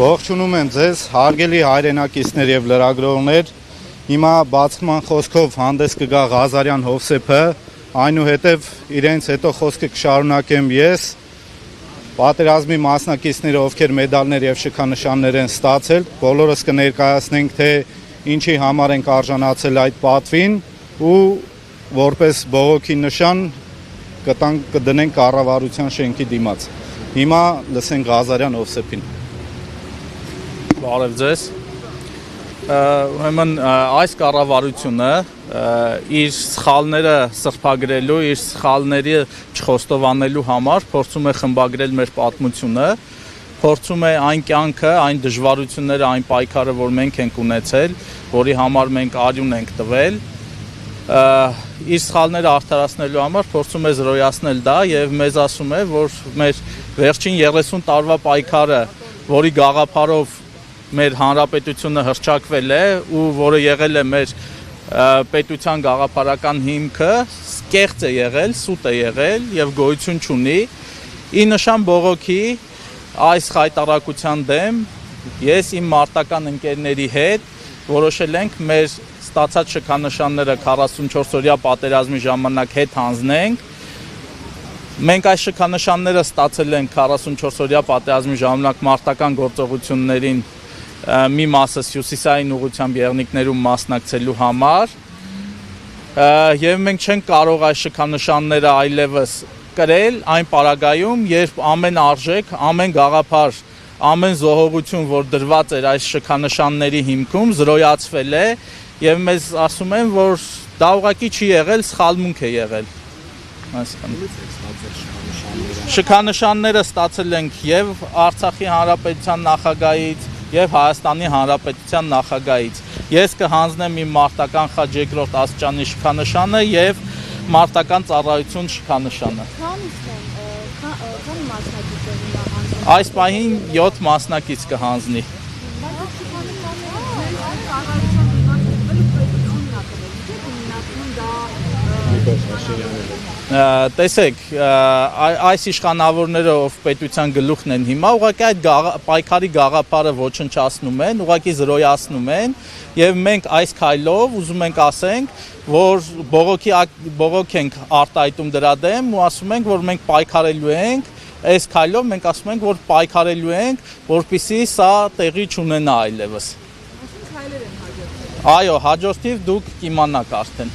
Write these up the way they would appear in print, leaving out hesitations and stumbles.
Ողջունում եմ ձեզ, հարգելի հայրենակիցներ եւ լրագրողներ։ Հիմա բացման խոսքով հանդես կգա Ղազարյան Հովսեփը, այնուհետև իրենց հետո խոսքը կշարունակեմ ես։ Պատերազմի մասնակիցները, ովքեր մեդալներ եւ շքանշաններ են ստացել, բոլորս կներկայացնենք, թե ինչի համար ենք արժանացել այդ պատվին ու որպես բողոքի նշան կդնենք կառավարության շենքի դիմաց։ Հիմա լսենք Ղազարյան Հովսեփին։ Բարև ձեզ։ Ուրեմն այս կառավարությունը իր սխալները սրբագրելու, իր սխալների չխոստովանելու համար փորձում է խմբագրել մեր պատմությունը, փորձում է այն կյանքը, այն դժվարությունները, այն պայքարը, որ մենք ենք ունեցել, որի համար մենք արյուն ենք տվել, իր սխալները արդարացնելու համար փորձում է զրոյացնել դա եւ մեզ ասում է, որ մեր վերջին 30 տարվա պայքարը, որի գաղափարով մեր հանրապետությունը հռչակվել է ու որը եղել է մեր պետության գաղափարական հիմքը, կեղծ է եղել, սուտ է եղել եւ գոյություն չունի։ Ի նշան բողոքի այս խայտարակության դեմ ես իմ մարտական ընկերների հետ որոշել ենք մեր ստացած շքանշանները 44-օրյա պատերազմի ժամանակ հետ հանձնենք։ Մենք այս շքանշանները ստացել ենք 44-օրյա պատերազմի ժամանակ մարտական գործողություններին մի մասը հյուսիսային ուղղությամբ եղնիկներում մասնակցելու համար եւ մենք չենք կարող այս շքանշանները այլևս կրել այն պարագայում, երբ ամեն արժեք, ամեն գաղափար, ամեն զոհողություն, որ դրված էր այս շքանշանների հիմքում, զրոյացվել է եւ մեզ ասում են, որ դա ուղղակի չի եղել, սխալմունք է եղել։ Շքանշանները ստացել ենք եւ Արցախի հանրապետության նախագահից եւ Հայաստանի Հանրապետության նախագահից։ Ես կհանձնեմ իմ մարտական խաչ 2-րդ աստիճանի շքանշանը եւ մարտական ծառայություն շքանշանը։ Քանի մասնակից է հանձնել։ Այս պահին 7 մասնակից կհանձնի։ Տեսեք, այս իշխանավորները, ով պետության գլուխն են հիմա, ուղղակի այդ պայքարի գաղափարը ոչնչացնում են, ուղղակի զրոյացնում են եւ մենք այս քայլով ուզում ենք ասենք, որ բողոք ենք արտահայտում դրա դեմ ու ասում ենք, որ մենք պայքարելու ենք, այս քայլով մենք ասում ենք, որ պայքարելու ենք, որպեսզի սա տեղի չունենա այլևս։ Այո, հաջորդիվ դուք կիմանաք արդեն։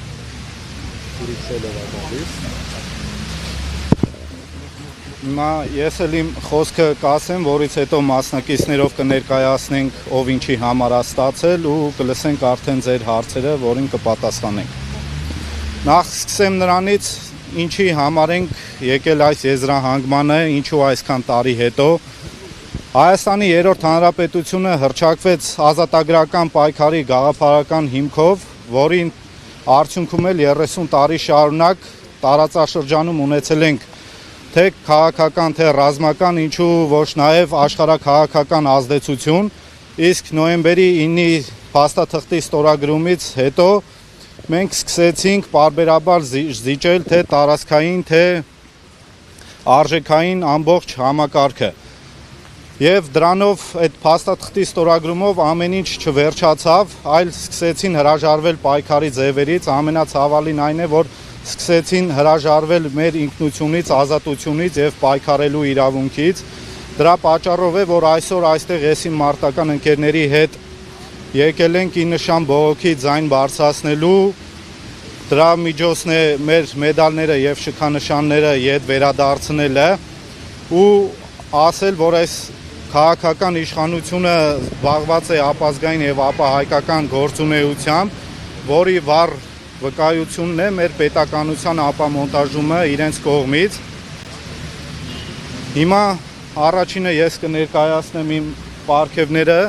Հիմա ես էլ իմ խոսքը կասեմ, որից հետո մասնակիցներով կներկայացնենք ով ինչի համար է ստացել ու կլսենք արդեն ձեր հարցերը, որին կպատասխանենք։ Նախ սկսեմ նրանից, ինչի համար ենք եկել այս եզրահանգմանը, ինչու այսքան տարի հետո։ Հայաստանի 3-րդ հանրապետությունը հռչակվեց ազատագրական պայքարի գաղափարական հիմքով, որին արդյունքում էլ 30 տարի շարունակ տարածաշրջանում ունեցել ենք թե քաղաքական, թե ռազմական, ինչու ոչ նաև աշխարհաքաղաքական ազդեցություն, իսկ նոյեմբերի 9-ի փաստաթղթի ստորագրումից հետո մենք սկսեցինք պարբերաբար զիջել թե տարածքային, թե արժեքային ամբողջ համակարգը։ Եվ դրանով այդ փաստաթղթի ստորագրումով ամեն ինչ չվերջացավ, այլ սկսեցին հրաժարվել պայքարի ձևերից, ամենացավալին այն է, որ սկսեցին հրաժարվել մեր ինքնությունից, ազատությունից եւ պայքարելու իրավունքից։ Դրա պատճառով է, որ այսօր այստեղ ես իմ մարտական ընկերների հետ եկել ենք ի նշան բողոքի ձայն բարձրացնելու, դրա միջոցն է մեր մեդալները եւ շքանշանները ետ վերադարձնելը ու ասել, որ այս քաղաքական իշխանությունը զբաղված է ապազգային եւ ապահայկական գործունեությամբ, որի վառ վկայությունն է մեր պետականության ապամոնտաժումը իրենց կողմից։ Հիմա առաջինը ես կներկայացնեմ իմ պարգևները։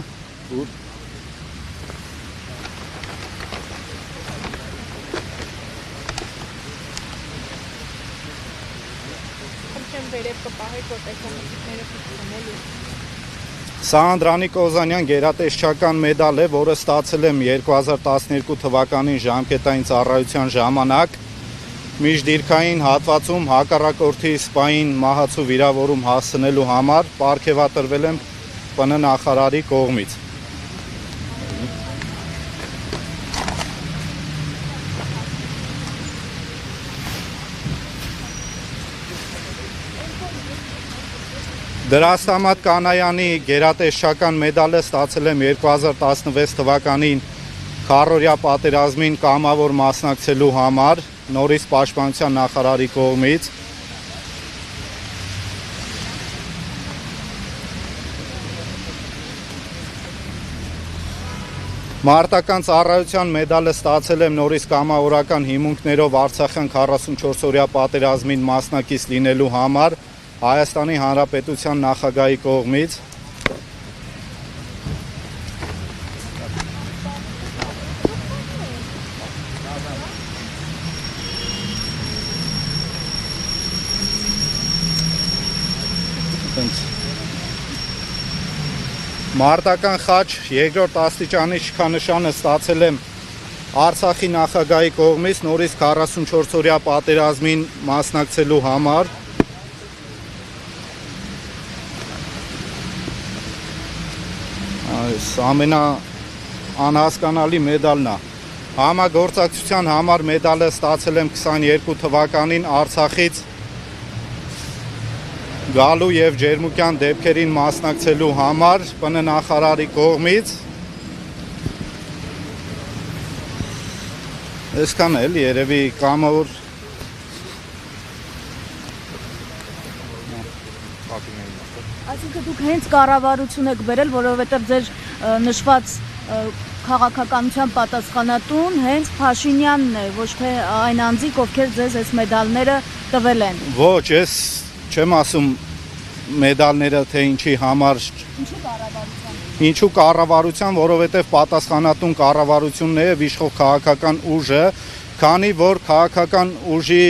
Սա Անդրանիկ Օզանյան գերատեսչական մեդալ է, որը ստացել եմ 2012 թվականին ժամկետային ծառայության ժամանակ միջդիրքային հատվածում հակառակորդի սպային մահացու վիրավորում հասցնելու համար պարգևատրվել եմ ՊՆ նախարարի կողմից։ Դրաստամատ Կանայանի գերատեսչական մեդալը ստացել եմ 2016 թվականին քառօրյա պատերազմին կամավոր մասնակցելու համար նորից պաշտպանության նախարարի կողմից։ Մարտական ծառայության մեդալը ստացել եմ նորից կամավորական հիմունքներով Արցախյան 44-օրյա պատերազմին մասնակից լինելու համար Հայաստանի Հանրապետության նախագահի կողմից։ Մարտական խաչ երկրորդ աստիճանի շքանշանը ստացել եմ Արցախի նախագահի կողմից նորից 44-օրյա պատերազմին մասնակցելու համար։ Այս ամենաանհասկանալի մեդալն է։ Համագործակցության համար մեդալը ստացել եմ 22 թվականին Արցախից գալու եւ ջերմուկյան դեպքերին մասնակցելու համար ՊՆ նախարարի կողմից։ Այսքան էլ երևի կամավոր Այսինքն դուք հենց կառավարություն եք բերել, որովհետև ձեր նշված քաղաքականության պատասխանատուն հենց Փաշինյանն է, ոչ թե այն անձիկ, ովքեր ձեզ այս մեդալները տվել են։ Ոչ, ես չեմ ասում մեդալները թե ինչի համար։ Ինչու կառավարության։ Ինչու կառավարության, որովհետև պատասխանատուն կառավարությունն է եւ իշխող քաղաքական ուժը, քանի որ քաղաքական ուժի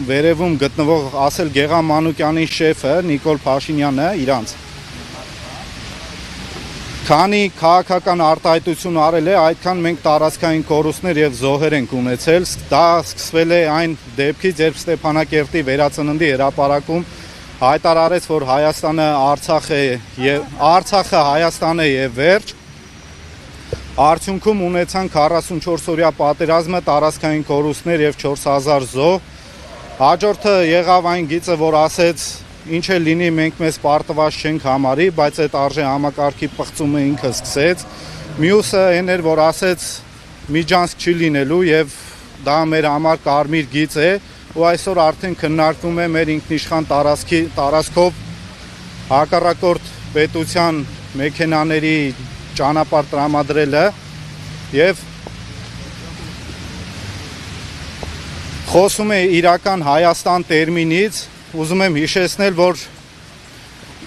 վերևում գտնվող ասել Գեղամ Մանուկյանի շեֆը Նիկոլ Փաշինյանը իրանց քանի քաղաքական արտահայտություն արել է, այդքան մենք տարածքային կորուստներ եւ զոհեր ենք ունեցել։ Դա սկսվել է այն դեպքից, երբ Ստեփանակերտի վերածննդի հրապարակում հայտարարեց, որ Հայաստանը Արցախ է եւ Արցախը Հայաստան է եւ վերջ։ Արդյունքում ունեցան 44-օրյա պատերազմը, տարածքային կորուստներ եւ 4000 զոհ։ Հաջորդը եղավ այն գիծը, որ ասեց, ինչ է լինի, մենք մեզ պարտված չենք համարի, բայց այդ արժե համակարգի պղծումը ինքը սկսեց։ Մյուսը այն էր, որ ասեց, միջանցք չի լինելու եւ դա մեր համար կարմիր գիծ է, ու այսօր արդեն քննարկվում է մեր ինքնիշխան տարածքով հակառակորդ պետության մեքենաների ճանապարհ տրամադրելը եւ խոսում է իրական Հայաստան տերմինից, ուզում եմ հիշեցնել, որ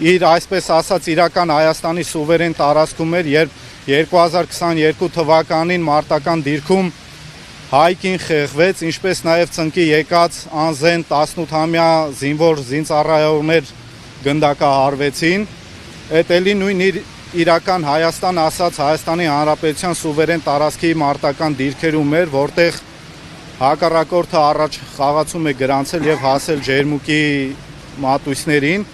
իր այսպես ասած իրական Հայաստանի սուվերեն տարածքում էր, երբ 2022 թվականին մարտական դիրքում հայկին խեղվեց, ինչպես նաև ծնկի եկած անզեն 18-ամյա զինվոր զինծառայողներ գնդակահարվեցին։ Այդ էլի նույն իրական Հայաստան ասած Հայաստանի Հանրապետության սուվերեն տարածքի մարտական դիրքերում էր, որտեղ հակառակորդը առաջ խաղացում է գրանցել եւ հասել ջերմուկի մատույցներին։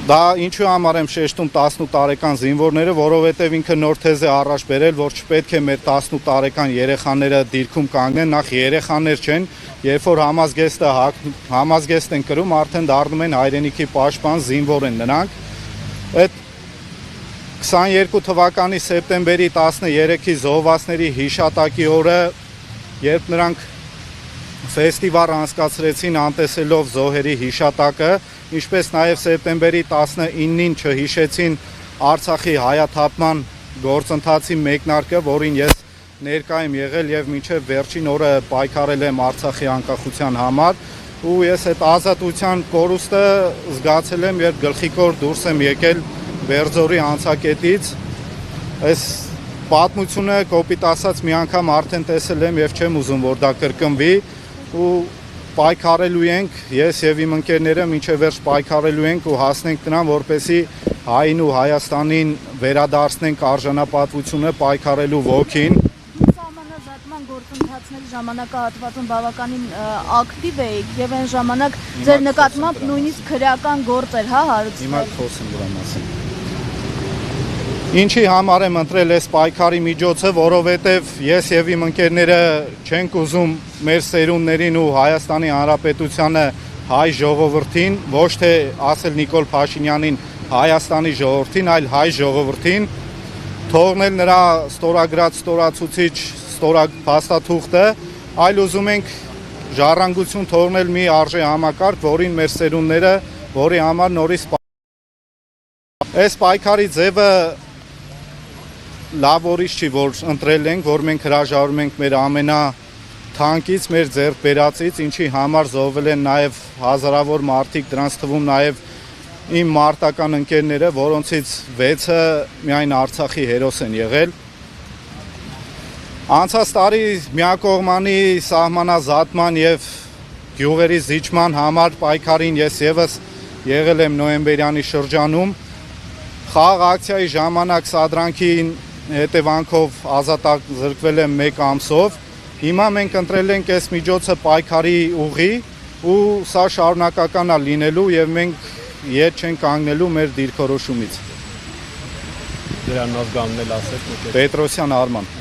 Դա ինչու համար եմ շեշտում 18 տարեկան զինվորները, որովհետեւ ինքը նոր թեզ է առաջ բերել, որ չպետք է մեր 18 տարեկան երեխաները դիրքում կանգնեն, նախ երեխաներ չեն, երբ որ համազգեստ են կրում, արդեն դառնում են հայրենիքի պաշտպան զինվոր են նրանք։ Այդ 22 թվականի սեպտեմբերի 13-ի զոհվածների հիշատակի օրը, երբ նրանք ֆեստիվալ անցկացրեցին անտեսելով զոհերի հիշատակը, ինչպես նաև սեպտեմբերի 19-ին չհիշեցին Արցախի հայաթափման գործընթացի մեկնարկը, որին ես ներկա եմ եղել եւ մինչեւ վերջին օրը պայքարել եմ Արցախի անկախության համար, ու ես այդ ազատության կորուստը զգացել եմ, երբ գլխիկոր դուրս եմ եկել Բերձորի անցակետից։ Այս պատմությունը կոպիտ ասած մի անգամ արդեն տեսել եմ եւ չեմ ուզում, որ դա կրկնվի, ու պայքարելու ենք, ես եւ իմ ընկերները մինչեւ վերջ պայքարելու ենք ու հասնենք նրան, որպեսզի հային ու Հայաստանին վերադարձնենք արժանապատվությունը, պայքարելու ոգին։ Սահմանազատման գործընթացների ժամանակահատվածում բավականին ակտիվ էիք եւ այն ժամանակ ձեր նկատմամբ նույնիսկ քրեական գործ էր, հա, հարուցվել։ Հիմա խոսեմ դրա մասին։ Ինչի համար եմ ընտրել այս պայքարի միջոցը, որովհետև ես եւ իմ ընկերները չենք ուզում մեր սերունդներին ու Հայաստանի Հանրապետությանը հայ ժողովրդին, ոչ թե ասել Նիկոլ Փաշինյանին Հայաստանի ժողովրդին, այլ հայ ժողովրդին, թողնել նրա ստորագրած ստորացուցիչ փաստաթուղթը, այլ ուզում ենք ժառանգություն թողնել մի արժե համակարգ, որին մեր սերունդները, որի համար նորից այս պայքարի ձևը լավ որից չի, որ ընտրել ենք, որ մենք հրաժարվում ենք մեր ամենաթանկից, մեր ձեռք բերածից, ինչի համար զոհվել են նաև հազարավոր մարդիկ, դրանց թվում նաև իմ մարտական ընկերները, որոնցից 6-ը միայն Արցախի հերոս են եղել։ Անցած տարի միակողմանի սահմանազատման եւ գյուղերի զիջման համար պայքարին ես եւս եղել եմ նոյեմբերյանի շրջանում։ Խաղ ակցիայի ժամանակ սադրանքին հետևանքով ազատազրկվել եմ 1 ամսով։ Հիմա մենք ընտրել ենք այս միջոցը պայքարի ուղի ու սա շարունակական է լինելու եւ մենք ետ չենք կանգնելու մեր դիրքորոշումից։ Դրանով գամնել ասեք։ Պետրոսյան Արման։